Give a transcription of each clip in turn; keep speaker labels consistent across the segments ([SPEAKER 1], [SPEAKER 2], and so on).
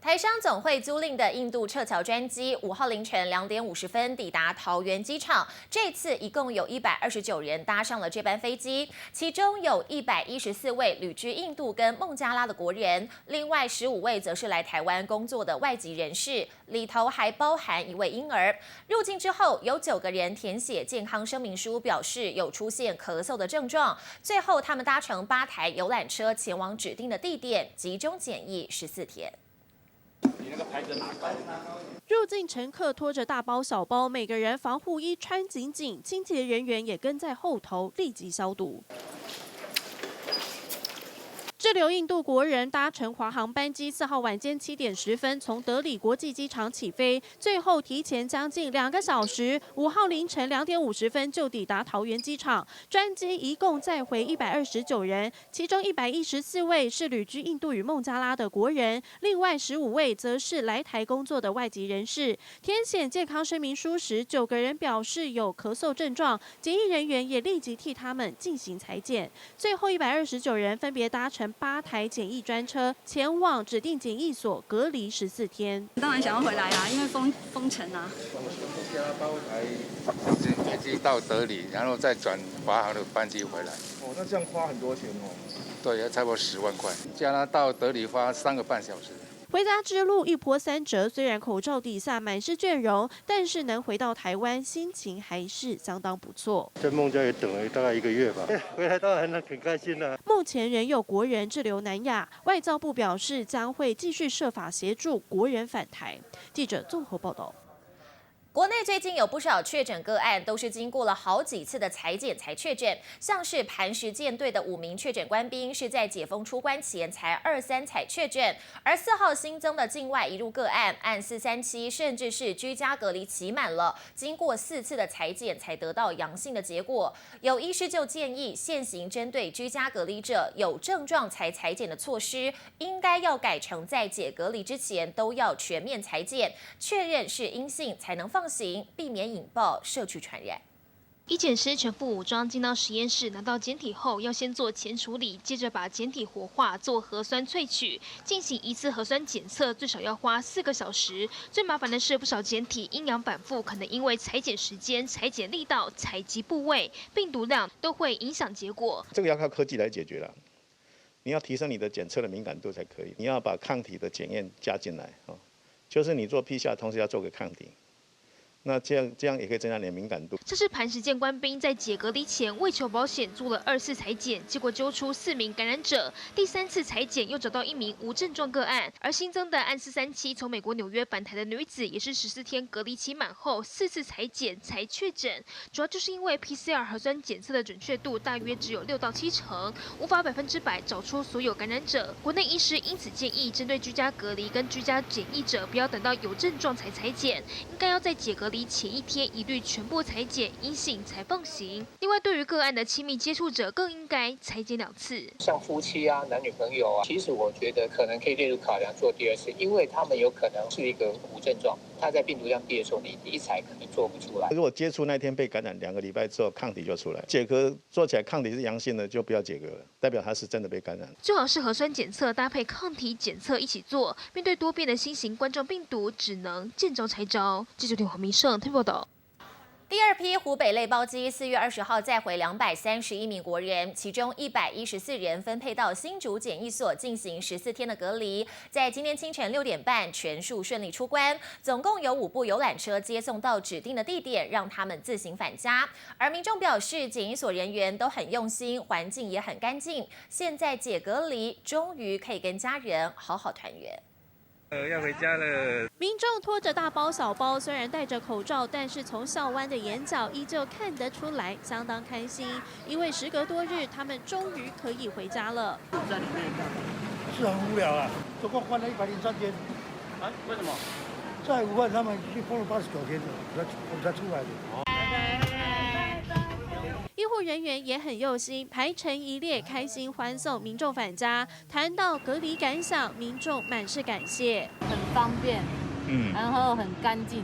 [SPEAKER 1] 台商总会租赁的印度撤侨专机5号凌晨2点50分抵达桃园机场。这次一共有129人搭上了这班飞机，其中有114位旅居印度跟孟加拉的国人，另外15位则是来台湾工作的外籍人士，里头还包含1位婴儿。入境之后，有9个人填写健康声明书，表示有出现咳嗽的症状。最后，他们搭乘8台游览车前往指定的地点，集中检疫14天。
[SPEAKER 2] 你那个牌子拿高。
[SPEAKER 3] 入境乘客拖着大包小包，每个人防护衣穿紧紧，清洁人员也跟在后头立即消毒。 滞留印度国人搭乘华航班机，4号晚间7点10分从德里国际机场起飞，最后提前将近2个小时，5号凌晨2点50分就抵达桃园机场。专机一共载回129人，其中114位是旅居印度与孟加拉的国人，另外15位则是来台工作的外籍人士。填写健康声明书时，9个人表示有咳嗽症状，检疫人员也立即替他们进行采检。最后129人分别搭乘8台检疫专车前往指定检疫所隔离14天。
[SPEAKER 4] 当然想要回来啊，因为封城啊。
[SPEAKER 5] 加8台飞机到德里，然后再转华航的班机回来。
[SPEAKER 6] 哦，那这样花很多钱哦。
[SPEAKER 5] 对，要差不多10万块。加拿大到德里花3个半小时。
[SPEAKER 3] 回家之路一波三折，虽然口罩底下满是倦容，但是能回到台湾，心情还是相当不错。
[SPEAKER 7] 在孟加也等了大概1个月吧，回来当然很开心了。
[SPEAKER 3] 目前仍有国人滞留南亚，外交部表示将会继续设法协助国人返台。记者综合报道。
[SPEAKER 1] 国内最近有不少确诊个案，都是经过了好几次的采检才确诊。像是磐石舰队的5名确诊官兵，是在解封出关前才2、3采确诊。而4号新增的境外移入个案，按437甚至是居家隔离期满了，经过4次的采检才得到阳性的结果。有医师就建议，现行针对居家隔离者有症状才采检的措施，应该要改成在解隔离之前都要全面采检，确认是阴性才能放行，避免引爆社区传染。
[SPEAKER 8] 医检师全副武装进到实验室，拿到检体后要先做前处理，接着把检体活化，做核酸萃取，进行一次核酸检测，最少要花4个小时。最麻烦的是，不少检体阴阳反复，可能因为采检时间、采检力道、采集部位、病毒量都会影响结果。
[SPEAKER 7] 这个要靠科技来解决了。你要提升你的检测的敏感度才可以，你要把抗体的检验加进来哦，就是你做 PCR 同时要做个抗体。 那这样也可以增加你的敏感度。
[SPEAKER 8] 这是磐石舰官兵在解隔离前为求保险做了2次采检，结果揪出4名感染者。第3次采检又找到1名无症状个案，而新增的案437从美国纽约返台的女子，也是14天隔离期满后4次采检才确诊。主要就是因为 PCR 核酸检测的准确度大约只有6到7成，无法100%找出所有感染者。国内医师因此建议，针对居家隔离跟居家检疫者，不要等到有症状才采检，应该要在解隔离 前1天一律全部采检阴性才放行。另外，对于个案的亲密接触者，更应该采检2次。
[SPEAKER 9] 像夫妻啊、男女朋友啊，其实我觉得可能可以列入考量做第2次，因为他们有可能是一个无症状，他在病毒量低的时候，你第1采可能做不出来。
[SPEAKER 7] 如果接触那天被感染2个礼拜之后，抗体就出来，解隔做起来抗体是阳性的，就不要解隔了，代表他是真的被感染。
[SPEAKER 8] 最好是核酸检测搭配抗体检测一起做。面对多变的新型冠状病毒，只能见招拆招。记者田黄明胜报道。
[SPEAKER 1] 第2批湖北类包机4月20号载回231名国人，其中114人分配到新竹检疫所进行14天的隔离，在今天清晨6点半全数顺利出关。总共有5部游览车接送到指定的地点，让他们自行返家。而民众表示，检疫所人员都很用心，环境也很干净。现在解隔离，终于可以跟家人好好团圆。
[SPEAKER 6] 要回家了。
[SPEAKER 3] 民众拖着大包小包，虽然戴着口罩，但是从笑弯的眼角依旧看得出来相当开心，因为时隔多日，他们终于可以回家了。
[SPEAKER 7] 在里面是很无聊啊，总共关了103天。
[SPEAKER 2] 啊？为什么？
[SPEAKER 7] 在武汉他们已经封了89天了，我们才出来的。
[SPEAKER 3] 医护人员也很用心，排成一列，开心欢送民众返家。谈到隔离感想，民众满是感谢，
[SPEAKER 10] 很方便，然后很干净，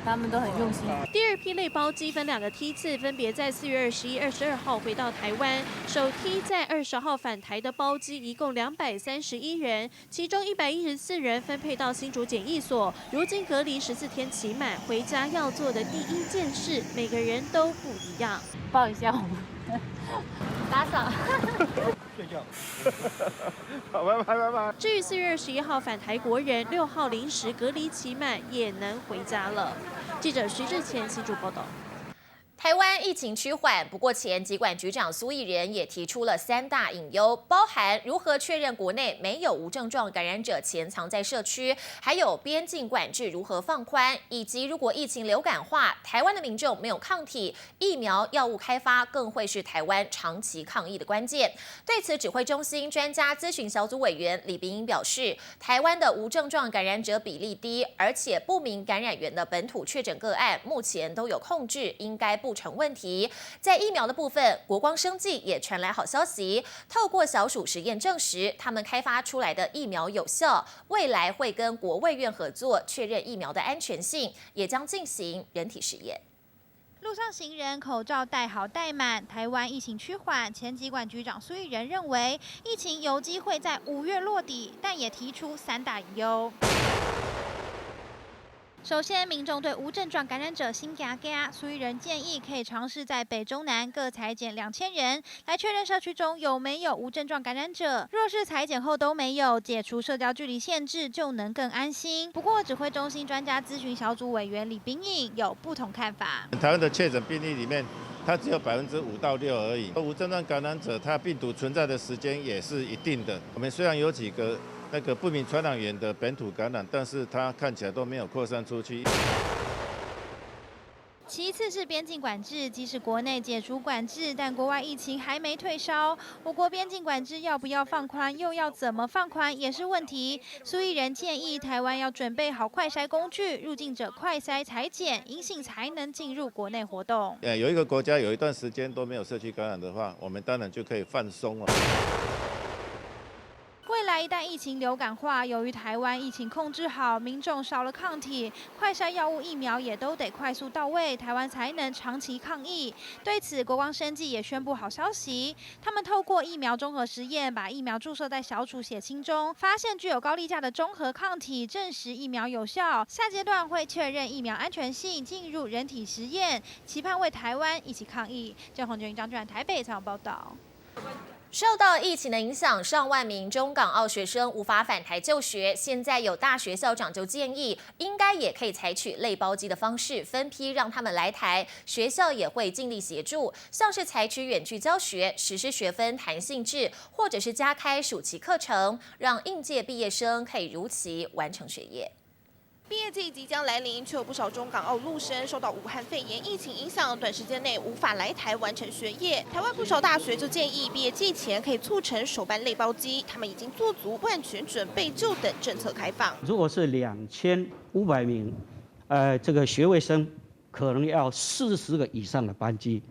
[SPEAKER 10] 他们都很用心。
[SPEAKER 3] 第二批类包机分2个梯次，分别在4月21、22号回到台湾。首梯在20号返台的包机一共231人，其中114人分配到新竹检疫所，如今隔离14天期满，回家要做的第一件事，每个人都不一样。
[SPEAKER 10] 抱一下我们，
[SPEAKER 1] 打扫。
[SPEAKER 6] 睡觉。好，拜拜拜拜。
[SPEAKER 3] 至于4月21号返台国人，6号临时隔离期满也能回家了。记者徐志前新竹报道。
[SPEAKER 1] 台湾疫情趋缓，不过前疾管局长苏益仁也提出了3大隐忧，包含如何确认国内没有无症状感染者潜藏在社区，还有边境管制如何放宽，以及如果疫情流感化，台湾的民众没有抗体，疫苗药物开发更会是台湾长期抗疫的关键。对此，指挥中心专家咨询小组委员李秉颖表示，台湾的无症状感染者比例低，而且不明感染源的本土确诊个案目前都有控制，应该不成问题。在疫苗的部分，国光生技也传来好消息，透过小鼠实验证实，他们开发出来的疫苗有效，未来会跟国卫院合作确认疫苗的安全性，也将进行人体实验。
[SPEAKER 11] 路上行人口罩戴好戴满，台湾疫情趋缓，前疾管局长苏益仁认为，疫情有机会在5月落底，但也提出3大隐忧。首先，民众对无症状感染者心惊惊，苏益仁建议可以尝试在北中南各采检2000人，来确认社区中有没有无症状感染者。若是采检后都没有，解除社交距离限制，就能更安心。不过，指挥中心专家咨询小组委员李秉颖有不同看法。
[SPEAKER 12] 台湾的确诊病例里面，它只有5%到6%而已。无症状感染者，它病毒存在的时间也是一定的。我们虽然有几个那个不明传染源的本土感染，但是它看起来都没有扩散出去。
[SPEAKER 11] 其次是边境管制，即使国内解除管制，但国外疫情还没退烧，我国边境管制要不要放宽，又要怎么放宽也是问题。苏益仁建议台湾要准备好快筛工具，入境者快筛采检，阴性才能进入国内活动。
[SPEAKER 12] 有一个国家有一段时间都没有社区感染的话，我们当然就可以放松了。
[SPEAKER 11] 未来一旦疫情流感化，由于台湾疫情控制好，民众少了抗体，快筛药物、疫苗也都得快速到位，台湾才能长期抗疫。对此，国光生技也宣布好消息，他们透过疫苗综合实验，把疫苗注射在小鼠血清中，发现具有高例价的中和抗体，证实疫苗有效。下阶段会确认疫苗安全性，进入人体实验，期盼为台湾一起抗疫。郑红军、张俊然台北采访报道。
[SPEAKER 1] 受到疫情的影响，上万名中港澳学生无法返台就学。现在有大学校长就建议，应该也可以采取类包机的方式，分批让他们来台。学校也会尽力协助，像是采取远距教学、实施学分弹性制，或者是加开暑期课程，让应届毕业生可以如期完成学业。
[SPEAKER 13] 毕业季即将来临，却有不少中港澳陆生受到武汉肺炎疫情影响，短时间内无法来台完成学业。台湾不少大学就建议毕业季前可以促成首办类包机，他们已经做足万全准备，就等政策开放。
[SPEAKER 14] 如果是2500名，这个学位生，可能要40个以上的班机，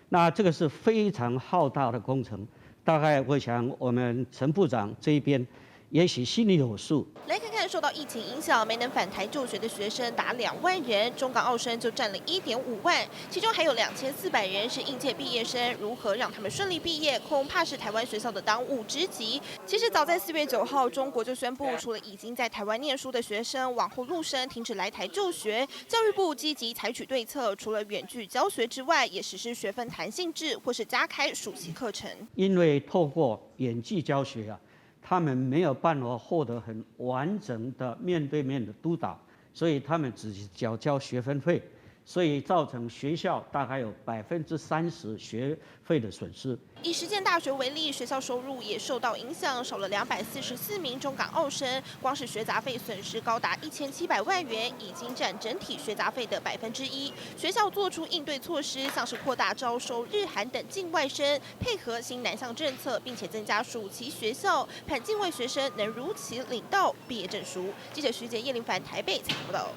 [SPEAKER 14] 那这个是非常浩大的工程。大概我想我们陈部长这一边，也许心里有数。
[SPEAKER 13] 来看看受到疫情影响没能返台就学的学生达2万人，中港澳生就占了1.5万，其中还有2400人是应届毕业生。如何让他们顺利毕业，恐怕是台湾学校的当务之急。其实早在4月9号，中国就宣布，除了已经在台湾念书的学生，往后陆生停止来台就学。教育部积极采取对策，除了远距教学之外，也实施学分弹性制，或是加开暑期课程。
[SPEAKER 14] 因为透过远距教学啊，他们没有办法获得很完整的面对面的督导，所以他们只交学分费，所以造成学校大概有30%学费的损失。
[SPEAKER 13] 以实践大学为例，学校收入也受到影响，少了244名中港澳生，光是学杂费损失高达1700万元，已经占整体学杂费的1%。学校做出应对措施，像是扩大招收日韩等境外生，配合新南向政策，并且增加暑期学校，盼境外学生能如期领到毕业证书。记者徐杰、叶林凡台北采访报道。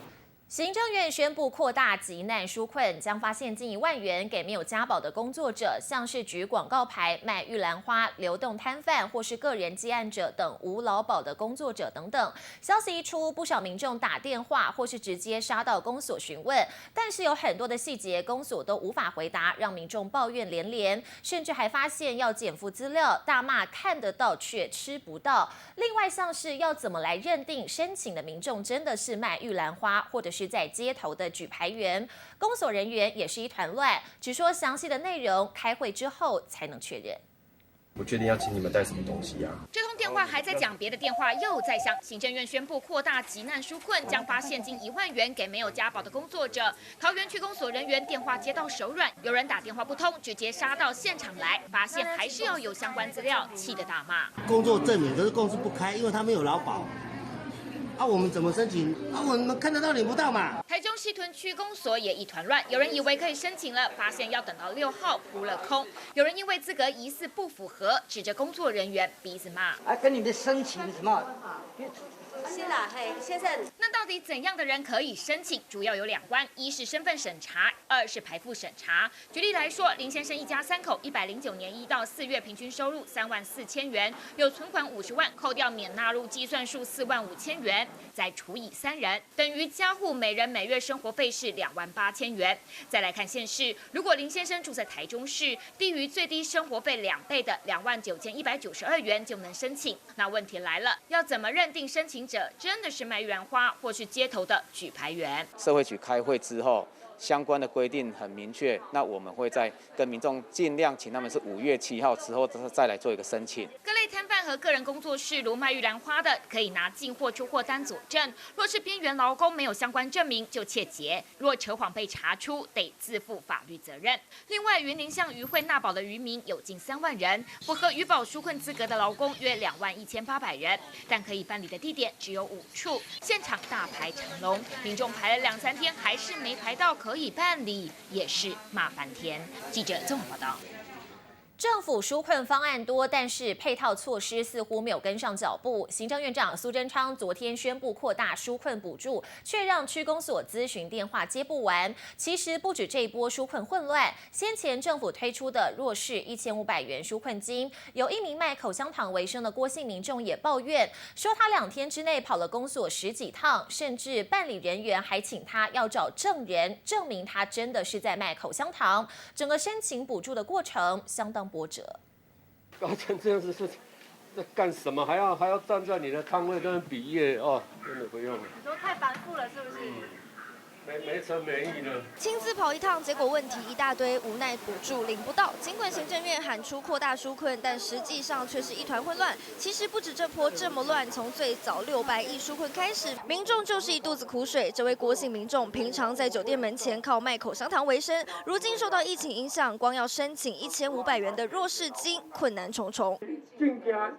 [SPEAKER 1] 行政院宣布扩大急难纾困，将发现近1万元给没有家保的工作者，像是举广告牌卖玉兰花、流动摊贩或是个人接案者等无劳保的工作者等等。消息一出，不少民众打电话或是直接杀到公所询问，但是有很多的细节公所都无法回答，让民众抱怨连连，甚至还发现要减负资料，大骂看得到却吃不到。另外像是要怎么来认定申请的民众真的是卖玉兰花，或者是在街头的举牌员，公所人员也是一团乱，只说详细的内容，开会之后才能确认。
[SPEAKER 10] 不确定要请你们带什么东西啊？
[SPEAKER 15] 这通电话还在讲，别的电话又在响。行政院宣布扩大急难纾困，将发现金1万元给没有家保的工作者。桃园区公所人员电话接到手软，有人打电话不通，直接杀到现场来，发现还是要有相关资料，气得大骂。
[SPEAKER 16] 工作证明，可是公司不开，因为他没有劳保。我们怎么申请？我们看得到领不到嘛。
[SPEAKER 15] 台中西屯区公所也一团乱，有人以为可以申请了，发现要等到6号扑了空。有人因为资格疑似不符合，指着工作人员鼻子骂。
[SPEAKER 16] 跟你的申请什么？
[SPEAKER 15] 是啦，先生。那到底怎样的人可以申请？主要有2关，一是身份审查，2是排富审查。举例来说，林先生一家3口，109年1到4月平均收入34000元，有存款50万，扣掉免纳入计算数45000元，再除以3人，等于家户每人每月生活费是28000元。再来看县市，如果林先生住在台中市，低于最低生活费2倍的29192元就能申请。那问题来了，要怎么认定申请者真的是卖玉兰花或是街头的举牌员？
[SPEAKER 17] 社会局开会之后，相关的规定很明确，那我们会再跟民众尽量请他们是5月7号之后再来做一个申请。
[SPEAKER 15] 各类摊贩和个人工作室，如卖玉兰花的，可以拿进货出货单佐证；若是边缘劳工没有相关证明，就切结；若扯谎被查出，得自负法律责任。另外，云林向渔会纳保的渔民有近3万人，符合渔保纾困资格的劳工约21800人，但可以办理的地点只有5处，现场大排长龙，民众排了2、3天还是没排到可以办理，也是骂翻天。记者综合报道。
[SPEAKER 1] 政府纾困方案多，但是配套措施似乎没有跟上脚步。行政院长苏贞昌昨天宣布扩大纾困补助，却让区公所咨询电话接不完。其实不止这一波纾困混乱，先前政府推出的弱势1500元纾困金，有一名卖口香糖为生的郭姓民众也抱怨，说他2天之内跑了公所10几趟，甚至办理人员还请他要找证人证明他真的是在卖口香糖。整个申请补助的过程相当波折。
[SPEAKER 18] 搞成这样子是在干什么？还要站在你的摊位跟人比业哦，真的不用了。
[SPEAKER 11] 你说太繁复了，是不是？
[SPEAKER 18] 没诚没义的。
[SPEAKER 11] 亲自跑一趟，结果问题一大堆，无奈补助领不到。尽管行政院喊出扩大纾困，但实际上却是一团混乱。其实不止这波这么乱，从最早600亿纾困开始，民众就是一肚子苦水。这位郭姓民众平常在酒店门前靠卖口香糖为生，如今受到疫情影响，光要申请1500元的弱势金，困难重重。
[SPEAKER 19] 进家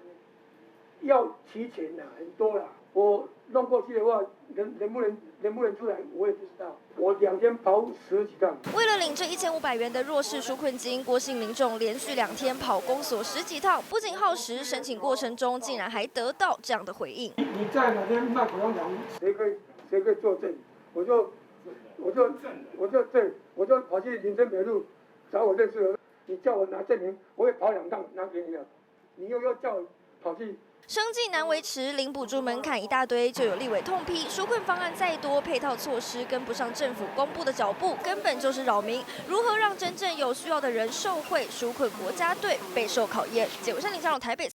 [SPEAKER 19] 要提前啦，很多啦。我弄过去的话，能不能出来，我也不知道。我2天跑10几趟。
[SPEAKER 11] 为了领这1500元的弱势纾困金，郭姓民众连续2天跑公所10几趟，不仅耗时，申请过程中竟然还得到这样的回应：
[SPEAKER 19] 你在哪边卖口香糖？谁可以作证？我就跑去林森北路找我认识的，你叫我拿证明，我也跑2趟拿给你了。你又要叫我跑去。
[SPEAKER 11] 生计难维持，领补助门槛一大堆，就有立委痛批纾困方案再多，配套措施跟不上政府公布的脚步，根本就是扰民。如何让真正有需要的人受惠？纾困国家队备受考验。结果山林加入台北。